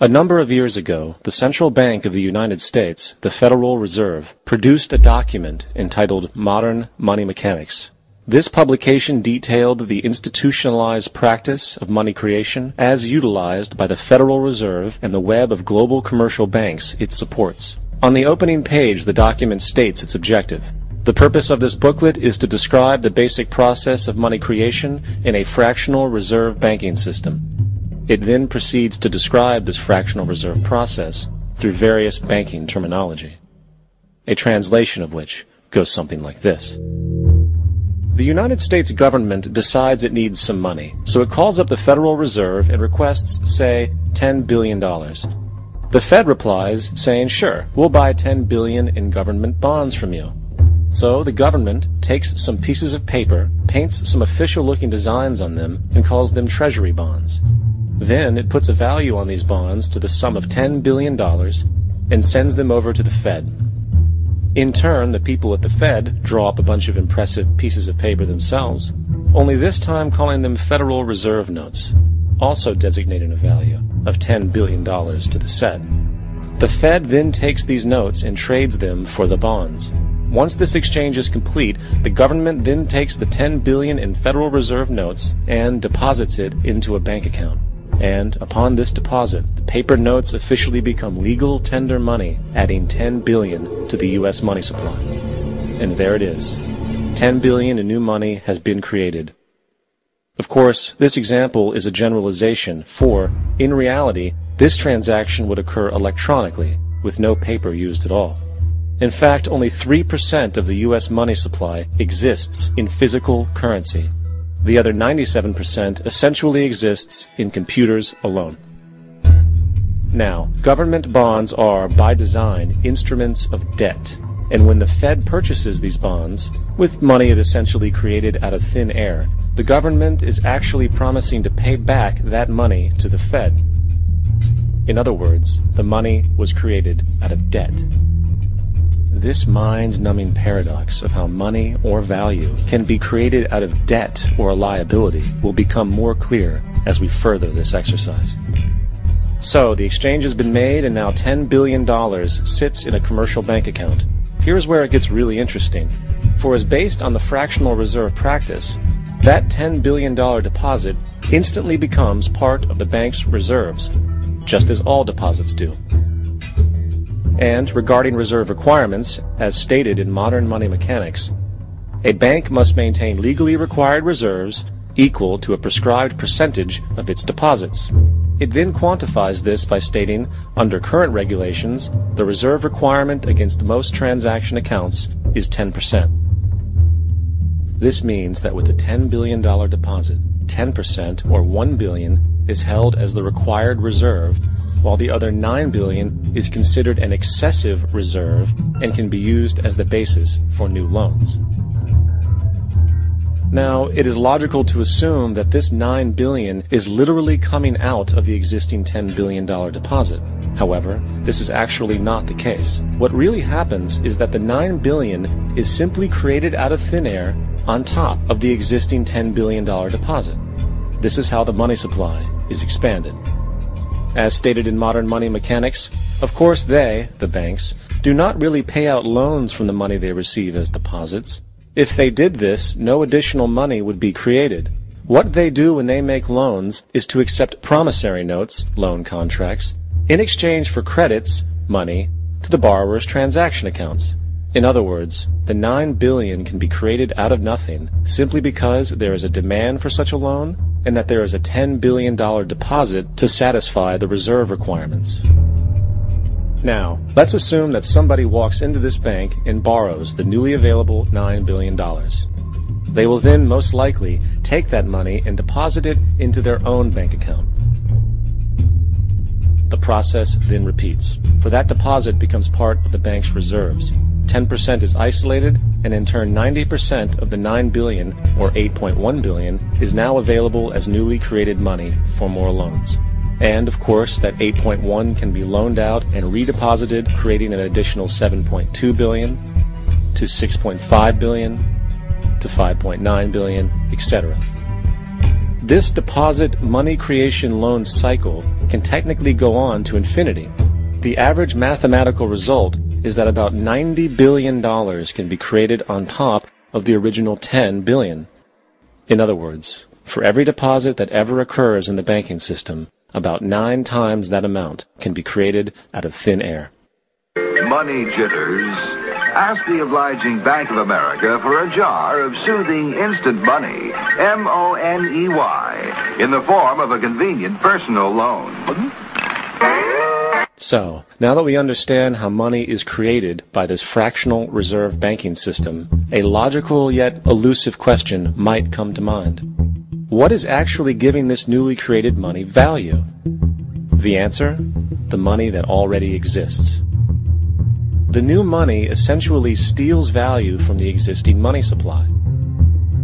A number of years ago, the Central Bank of the United States, the Federal Reserve, produced a document entitled Modern Money Mechanics. This publication detailed the institutionalized practice of money creation as utilized by the Federal Reserve and the web of global commercial banks it supports. On the opening page, the document states its objective. The purpose of this booklet is to describe the basic process of money creation in a fractional reserve banking system. It then proceeds to describe this fractional reserve process through various banking terminology, a translation of which goes something like this. The United States government decides it needs some money, so it calls up the Federal Reserve and requests, say, $10 billion. The Fed replies, saying, sure, we'll buy $10 billion in government bonds from you. So the government takes some pieces of paper, paints some official-looking designs on them, and calls them treasury bonds. Then it puts a value on these bonds to the sum of $10 billion and sends them over to the Fed. In turn, the people at the Fed draw up a bunch of impressive pieces of paper themselves, only this time calling them Federal Reserve notes, also designating a value of $10 billion to the set. The Fed then takes these notes and trades them for the bonds. Once this exchange is complete, the government then takes the $10 billion in Federal Reserve notes and deposits it into a bank account. And upon this deposit, the paper notes officially become legal tender money, adding $10 billion to the U.S. money supply. And there it is. $10 billion in new money has been created. Of course, this example is a generalization, for, in reality, this transaction would occur electronically, with no paper used at all. In fact, only 3% of the U.S. money supply exists in physical currency. The other 97% essentially exists in computers alone. Now, government bonds are, by design, instruments of debt. And when the Fed purchases these bonds, with money it essentially created out of thin air, the government is actually promising to pay back that money to the Fed. In other words, the money was created out of debt. This mind-numbing paradox of how money or value can be created out of debt or a liability will become more clear as we further this exercise. So, the exchange has been made and now $10 billion sits in a commercial bank account. Here's where it gets really interesting. For as based on the fractional reserve practice, that $10 billion deposit instantly becomes part of the bank's reserves, just as all deposits do. And regarding reserve requirements, as stated in Modern Money Mechanics, a bank must maintain legally required reserves equal to a prescribed percentage of its deposits. It then quantifies this by stating, under current regulations, the reserve requirement against most transaction accounts is 10%. This means that with a $10 billion deposit, 10% or $1 billion is held as the required reserve, while the other $9 billion is considered an excessive reserve and can be used as the basis for new loans. Now, it is logical to assume that this $9 billion is literally coming out of the existing $10 billion deposit. However, this is actually not the case. What really happens is that the $9 billion is simply created out of thin air on top of the existing $10 billion deposit. This is how the money supply is expanded. As stated in Modern Money Mechanics, of course they, the banks, do not really pay out loans from the money they receive as deposits. If they did this, no additional money would be created. What they do when they make loans is to accept promissory notes, loan contracts, in exchange for credits, money, to the borrower's transaction accounts. In other words, the $9 billion can be created out of nothing simply because there is a demand for such a loan and that there is a $10 billion deposit to satisfy the reserve requirements. Now, let's assume that somebody walks into this bank and borrows the newly available $9 billion. They will then most likely take that money and deposit it into their own bank account. The process then repeats, for that deposit becomes part of the bank's reserves. 10% is isolated, and in turn 90% of the $9 billion, or $8.1 billion, is now available as newly created money for more loans. And, of course, that 8.1 can be loaned out and redeposited, creating an additional 7.2 billion, to 6.5 billion, to 5.9 billion, etc. This deposit money creation loan cycle can technically go on to infinity. The average mathematical result is that about $90 billion can be created on top of the original $10 billion. In other words, for every deposit that ever occurs in the banking system, about 9 times that amount can be created out of thin air. Money jitters? Ask the obliging Bank of America for a jar of soothing instant money, M-O-N-E-Y, in the form of a convenient personal loan. So, now that we understand how money is created by this fractional reserve banking system, a logical yet elusive question might come to mind. What is actually giving this newly created money value? The answer? The money that already exists. The new money essentially steals value from the existing money supply.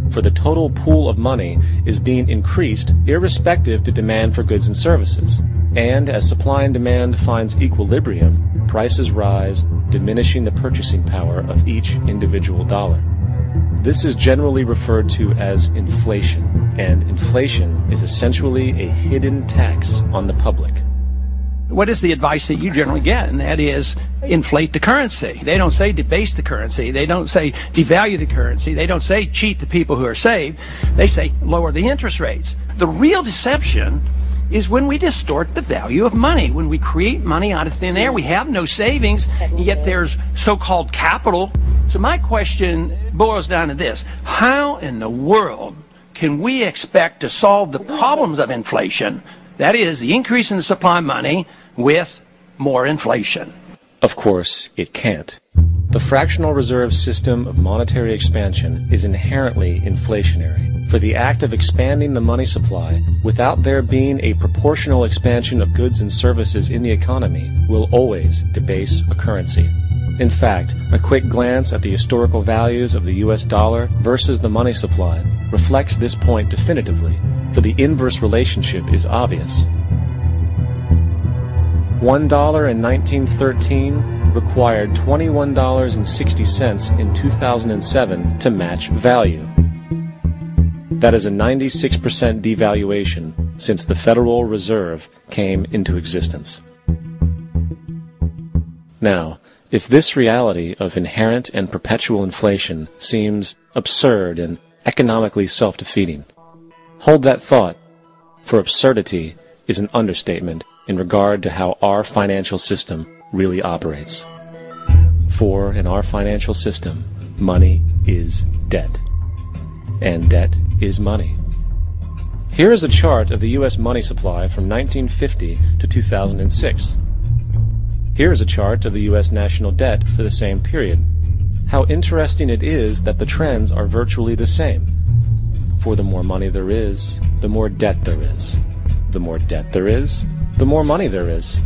For the total pool of money is being increased irrespective to demand for goods and services. And as supply and demand finds equilibrium, prices rise, diminishing the purchasing power of each individual dollar. This is generally referred to as inflation, and inflation is essentially a hidden tax on the public. What is the advice that you generally get? And that is inflate the currency. They don't say debase the currency. They don't say devalue the currency. They don't say cheat the people who are saved. They say lower the interest rates. The real deception is when we distort the value of money. When we create money out of thin air, we have no savings, and yet there's so-called capital. So my question boils down to this. How in the world can we expect to solve the problems of inflation, that is, the increase in the supply of money, with more inflation? Of course, it can't. The fractional reserve system of monetary expansion is inherently inflationary. For the act of expanding the money supply, without there being a proportional expansion of goods and services in the economy, will always debase a currency. In fact, a quick glance at the historical values of the US dollar versus the money supply reflects this point definitively, for the inverse relationship is obvious. $1 in 1913 required $21.60 in 2007 to match value. That is a 96% devaluation since the Federal Reserve came into existence. Now, if this reality of inherent and perpetual inflation seems absurd and economically self-defeating, hold that thought, for absurdity is an understatement in regard to how our financial system really operates. For in our financial system, money is debt, and debt is money. Here is a chart of the U.S. money supply from 1950 to 2006. Here is a chart of the U.S. national debt for the same period. How interesting it is that the trends are virtually the same. For the more money there is, the more debt there is. The more debt there is, the more money there is.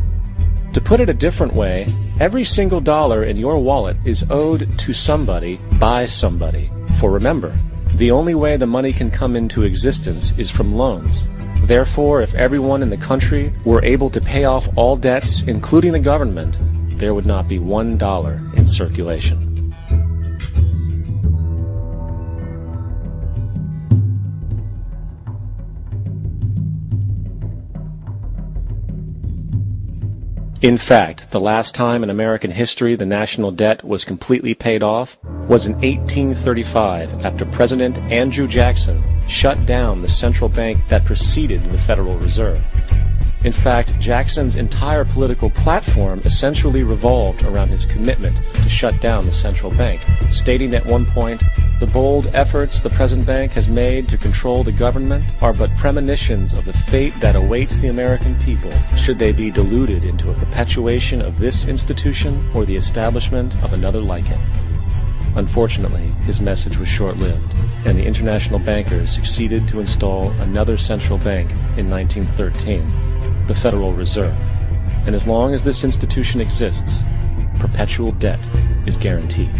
To put it a different way, every single dollar in your wallet is owed to somebody by somebody. For remember, the only way the money can come into existence is from loans. Therefore, if everyone in the country were able to pay off all debts, including the government, there would not be $1 in circulation. In fact, the last time in American history the national debt was completely paid off was in 1835 after President Andrew Jackson shut down the central bank that preceded the Federal Reserve. In fact, Jackson's entire political platform essentially revolved around his commitment to shut down the central bank, stating at one point, "The bold efforts the present bank has made to control the government are but premonitions of the fate that awaits the American people should they be deluded into a perpetuation of this institution or the establishment of another like it." Unfortunately, his message was short-lived, and the international bankers succeeded to install another central bank in 1913, the Federal Reserve. And as long as this institution exists, perpetual debt is guaranteed.